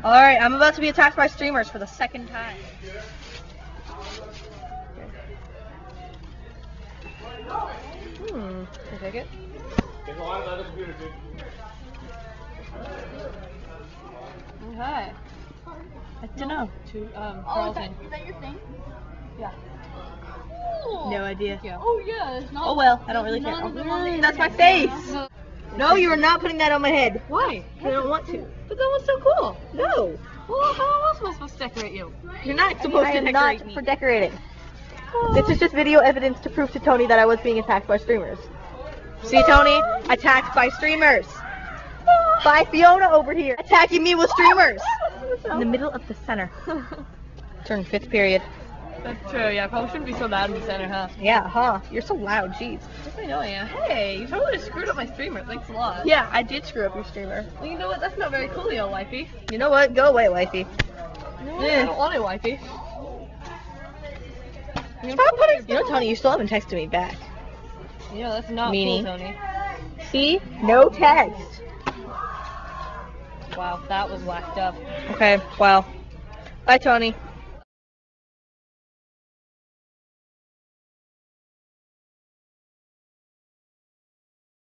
Alright, I'm about to be attacked by streamers for the second time. Can I take it? Okay. I don't know. Carlton. Is that your thing? Yeah. Cool. No idea. Oh yeah, it's not. Oh well, I don't really care. That's my face! No, you are not putting that on my head. Why? I don't want to. But that was so cool. No. Well, how else am I supposed to decorate you? You're not supposed to decorate me. For decorating. This is just video evidence to prove to Tony that I was being attacked by streamers. See, Tony? Attacked by streamers. By Fiona over here. Attacking me with streamers. In the middle of the center. Turn 5th period. That's true, yeah. Probably shouldn't be so loud in the center, huh? Yeah, huh? You're so loud, jeez. Yes, I know I am. Hey, you totally screwed up my streamer. Thanks a lot. Yeah, I did screw up your streamer. Well, you know what? That's not very cool, yo, wifey. You know what? Go away, wifey. You know what? I don't want it, wifey. Stop putting. You know, Tony, you still haven't texted me back. You know, that's not Meanie. cool, Tony. See? No text. Wow, that was whacked up. Okay, well. Bye, Tony.